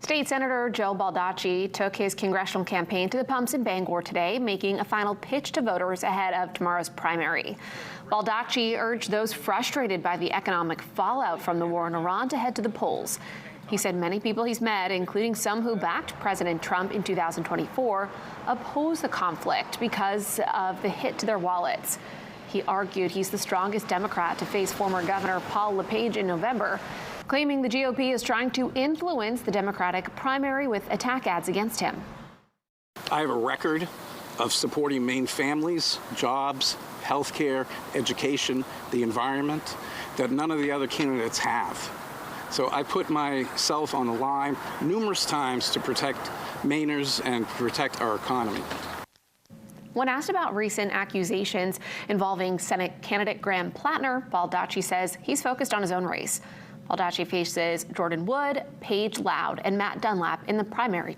State Senator Joe Baldacci took his congressional campaign to the pumps in Bangor today, making a final pitch to voters ahead of tomorrow's primary. Baldacci urged those frustrated by the economic fallout from the war in Iran to head to the polls. He said many people he's met, including some who backed President Trump in 2024, oppose the conflict because of the hit to their wallets. He argued he's the strongest Democrat to face former Governor Paul LePage in November, claiming the GOP is trying to influence the Democratic primary with attack ads against him. I have a record of supporting Maine families, jobs, health care, education, the environment, that none of the other candidates have. So I put myself on the line numerous times to protect Mainers and protect our economy. When asked about recent accusations involving Senate candidate Graham Plattner, Baldacci says he's focused on his own race. Baldacci faces Jordan Wood, Paige Loud, and Matt Dunlap in the primary.